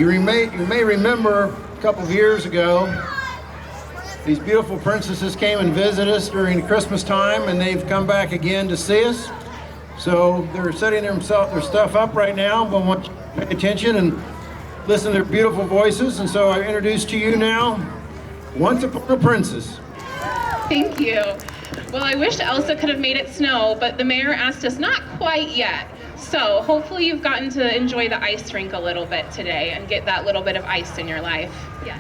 You may remember a couple of years ago, these beautiful princesses came and visited us during Christmas time, and they've come back again to see us. So they're setting their stuff up right now, but I want you to pay attention and listen to their beautiful voices. And so I introduce to you now, Once Upon a Princess. Thank you. Well, I wish Elsa could have made it snow, but the mayor asked us not quite yet. So hopefully you've gotten to enjoy the ice rink a little bit today and get that little bit of ice in your life. Yes.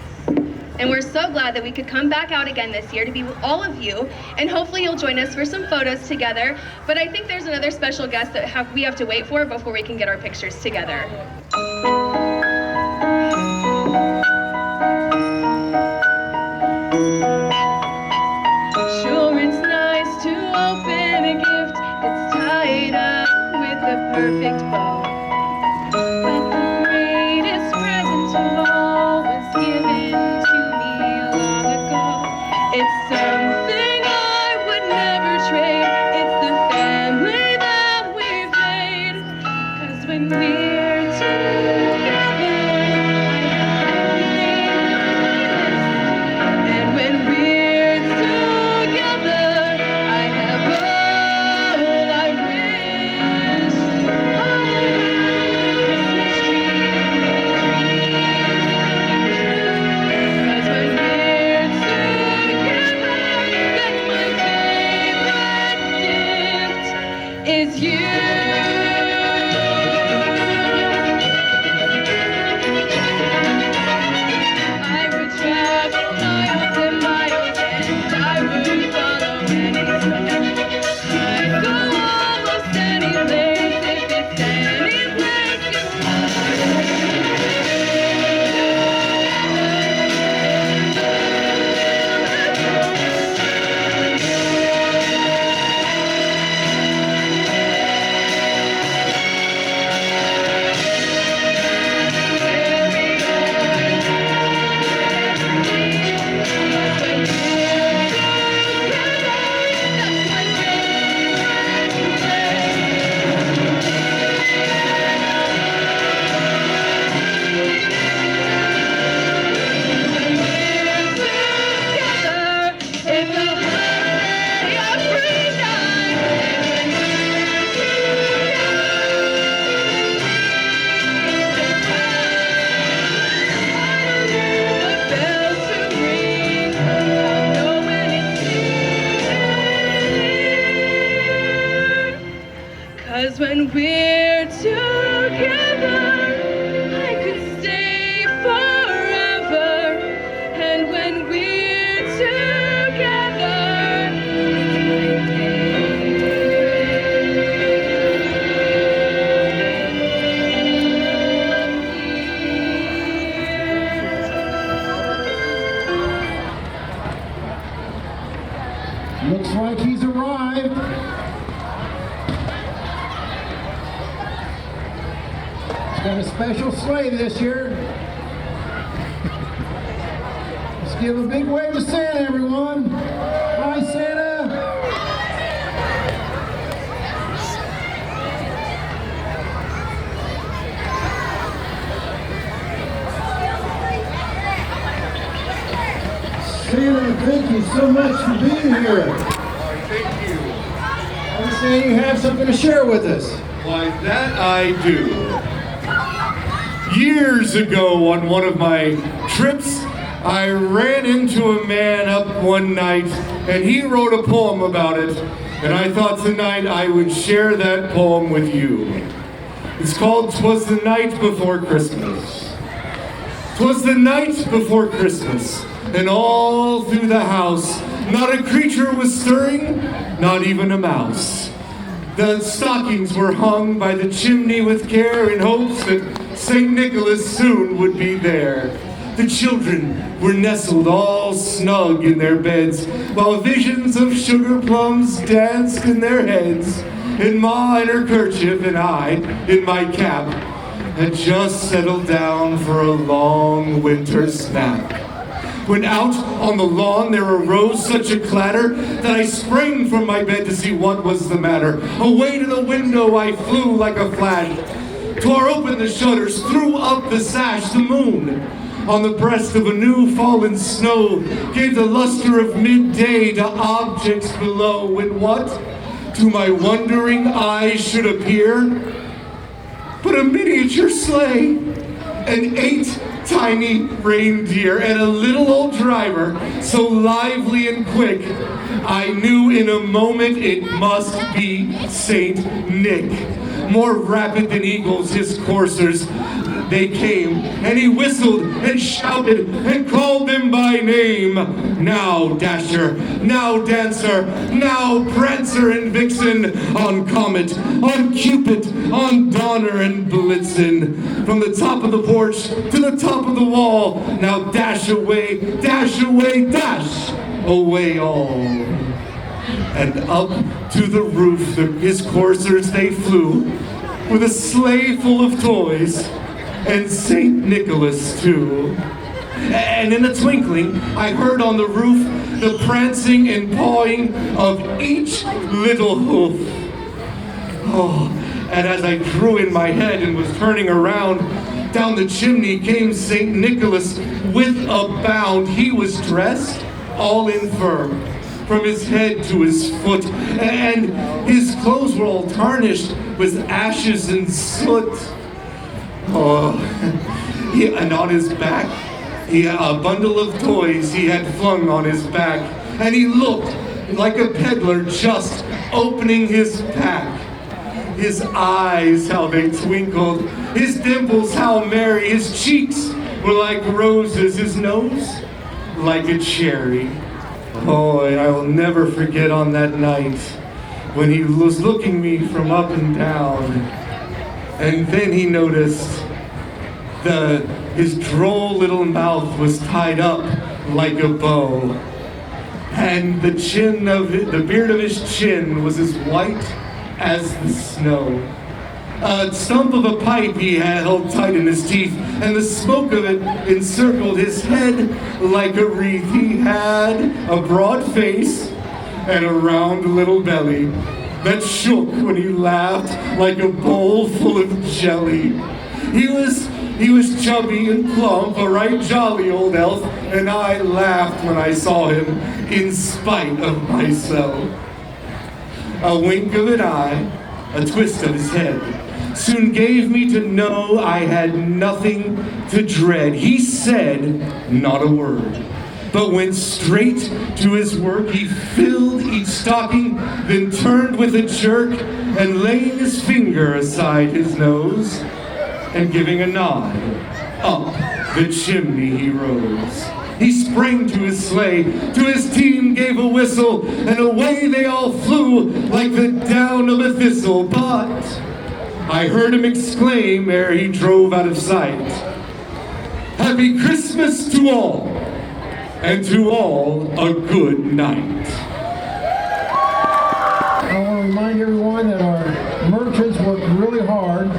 And we're so glad that we could come back out again this year to be with all of you, and hopefully you'll join us for some photos together. But I think there's another special guest that we have to wait for before we can get our pictures together. Sure, it's nice to open a gift that's tied up with a perfect bow. But the greatest present of all was given to me long ago. It's something I would never trade. It's the family that we've made. 'Cause when we're together, and when we're together, I have all I wish. Christmas tree, 'cause when we're together, that's my favorite gift, is you. I would travel miles and miles, and I would follow any star. I'd go almost any place if it's any place you Cause when we're together, I could stay forever. And when we're together, Looks like he's arrived. He's got a special sleigh this year. Let's give a big wave to Santa, everyone. Hi, Santa. Santa, thank you so much for being here. Thank you. I understand you have something to share with us. Why, that I do. Years ago, on one of my trips, I ran into a man up one night, and he wrote a poem about it, and I thought tonight I would share that poem with you. It's called "'Twas the Night Before Christmas." 'Twas the night before Christmas, and all through the house, not a creature was stirring, not even a mouse. The stockings were hung by the chimney with care in hopes that St. Nicholas soon would be there. The children were nestled all snug in their beds, while visions of sugar plums danced in their heads. And Ma in her kerchief and I in my cap had just settled down for a long winter snack. When out on the lawn there arose such a clatter that I sprang from my bed to see what was the matter. Away to the window I flew like a flash. tore open the shutters, threw up the sash. The moon on the breast of a new fallen snow gave the luster of midday to objects below, when what to my wondering eyes should appear but a miniature sleigh and 8 tiny reindeer and a little old driver so lively and quick I knew in a moment it must be Saint Nick. More rapid than eagles his coursers they came, and he whistled and shouted and called them by name. Now Dasher, now Dancer, now Prancer and Vixen, on Comet, on Cupid, on Donner and Blitzen. From the top of the porch to the top of the wall, now dash away, dash away, dash away all. And up to the roof his coursers they flew, with a sleigh full of toys, and St. Nicholas too. And in a twinkling, I heard on the roof the prancing and pawing of each little hoof. Oh, and as I drew in my head and was turning around, down the chimney came St. Nicholas with a bound. He was dressed all in fur, from his head to his foot, and his clothes were all tarnished with ashes and soot. Oh, and on his back, he had a bundle of toys he had flung on his back, and he looked like a peddler just opening his pack. His eyes, how they twinkled, his dimples, how merry, his cheeks were like roses, his nose like a cherry. Oh, and I will never forget on that night when he was looking me from up and down. And then he noticed his droll little mouth was tied up like a bow. And the beard of his chin was as white as the snow. A stump of a pipe he had held tight in his teeth, and the smoke of it encircled his head like a wreath. He had a broad face and a round little belly that shook when he laughed like a bowl full of jelly. He was chubby and plump, a right jolly old elf, and I laughed when I saw him in spite of myself. A wink of an eye, a twist of his head, soon gave me to know I had nothing to dread. He said not a word, but went straight to his work. He filled each stocking, then turned with a jerk, and laying his finger aside his nose, and giving a nod, up the chimney he rose. He sprang to his sleigh, to his team gave a whistle, and away they all flew like the down of a thistle. But I heard him exclaim ere he drove out of sight, "Happy Christmas to all, and to all a good night." I want to remind everyone that our merchants worked really hard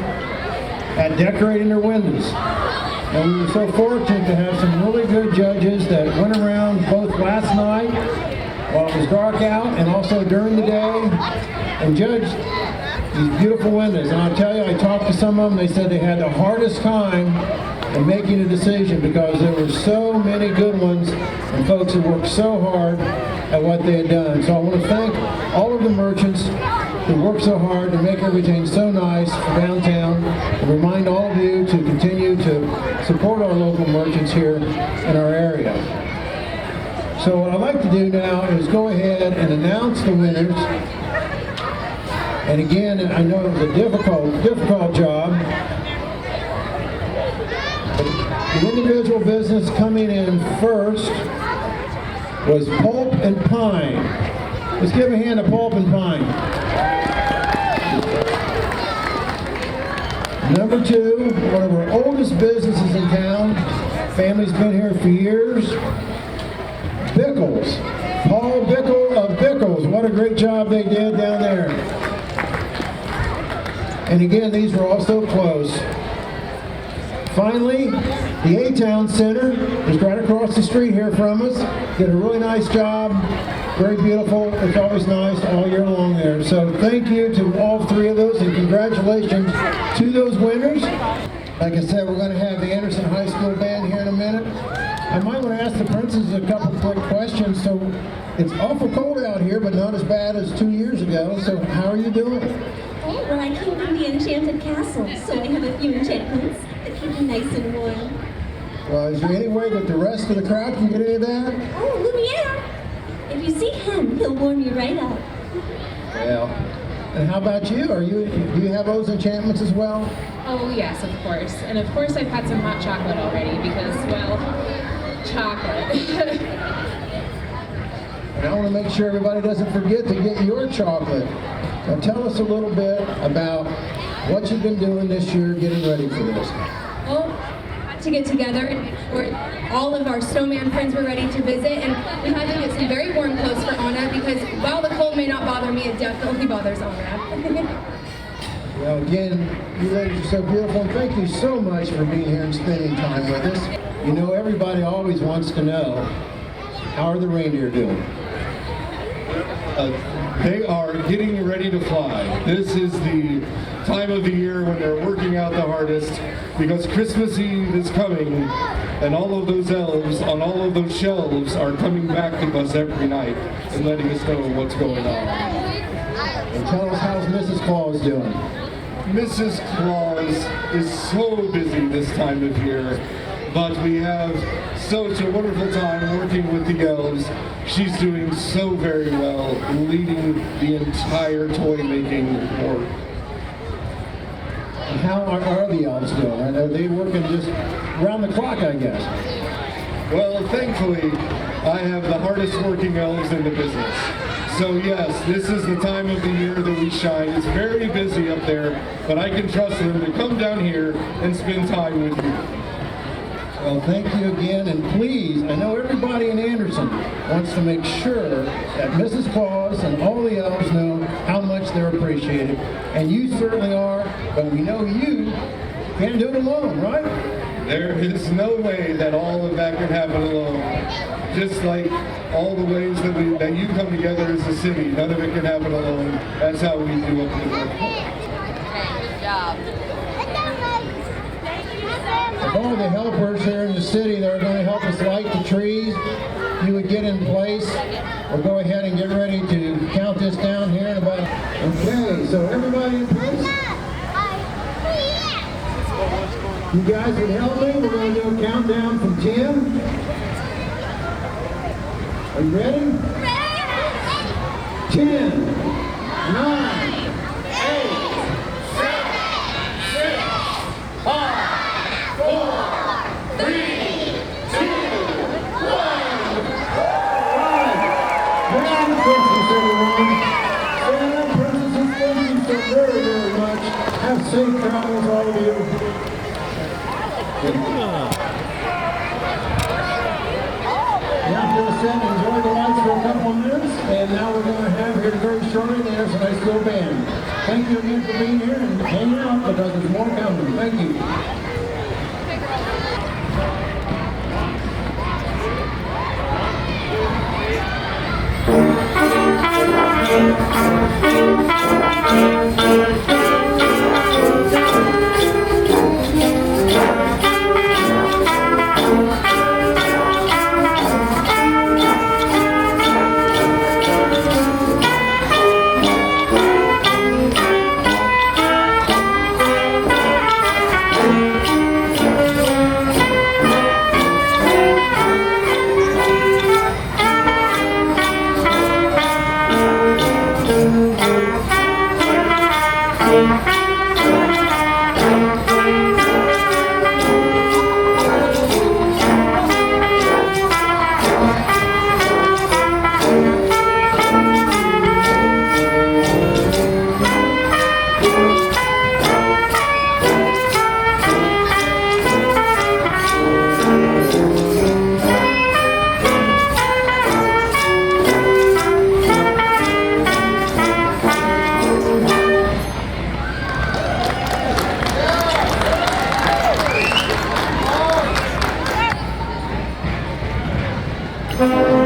at decorating their windows. And we were so fortunate to have some really good judges that went around both last night while it was dark out and also during the day and judged these beautiful windows. And I'll tell you, I talked to some of them, they said they had the hardest time in making a decision because there were so many good ones and folks who worked so hard at what they had done. So I want to thank all of the merchants who worked so hard to make everything so nice for downtown, and remind all of you to continue to support our local merchants here in our area. So what I'd like to do now is go ahead and announce the winners. And again, I know it was a difficult job. The individual business coming in first was Pulp and Pine. Let's give a hand to Pulp and Pine. Number 2, one of our oldest businesses in town. Family's been here for years. Bickles. Paul Bickle of Bickles. What a great job they did down there. And again, these were also close. Finally, the A-Town Center, just right across across the street here from us. Did a really nice job. Very beautiful. It's always nice all year long there. So thank you to all three of those and congratulations to those winners. Like I said, we're going to have the Anderson High School band here in a minute. I might want to ask the princesses a couple quick questions. So it's awful cold out here, but not as bad as 2 years ago. So how are you doing? Oh, well, I came from the Enchanted Castle, so I have a few enchantments that keep me nice and warm. Well, is there any way that the rest of the crowd can get any of that? Oh, Lumiere! If you see him, he'll warm you right up. Well, and how about you? Do you have those enchantments as well? Oh yes, of course. And of course I've had some hot chocolate already because, well, chocolate. And I want to make sure everybody doesn't forget to get your chocolate. Now tell us a little bit about what you've been doing this year getting ready for this. Well, to get together and all of our snowman friends were ready to visit, and we had to get some very warm clothes for Anna because while the cold may not bother me, it definitely bothers Anna. Well, again, you ladies are so beautiful, and thank you so much for being here and spending time with us. You know, everybody always wants to know, how are the reindeer doing? They are getting ready to fly. This is the time of the year when they're working out the hardest because Christmas Eve is coming and all of those elves on all of those shelves are coming back to us every night and letting us know what's going on. And tell us how's Mrs. Claus doing? Mrs. Claus is so busy this time of year, but we have such a wonderful time working with the elves. She's doing so very well, leading the entire toy making work. And how are the elves doing? Are they working just around the clock, I guess? Well, thankfully, I have the hardest working elves in the business. So yes, this is the time of the year that we shine. It's very busy up there, but I can trust them to come down here and spend time with you. Well, thank you again, and please, I know everybody in Anderson wants to make sure that Mrs. Claus and all the elves know how much they're appreciated, and you certainly are, but we know you can't do it alone, right? There is no way that all of that can happen alone. Just like all the ways that you come together as a city, none of it can happen alone. That's how we do it. Good job. All the helpers here in the city that are going to help us light the trees, you would get in place. We'll go ahead and get ready to count this down here in about... Okay, so everybody in place? You guys would help me? We're going to do a countdown from 10. Are you ready? 10, 9, 8, 7, 6, 5, 4, 3, 2, 1. Merry Christmas, everyone. Santa, princesses, thank you so very, very much. Have safe travels, all of you. Now just sit and enjoy the lights for a couple of minutes, and now we're going to have here very shortly the Anderson High School Band. Thank you again for being here and hanging out because there's more coming. Thank you. Thank you.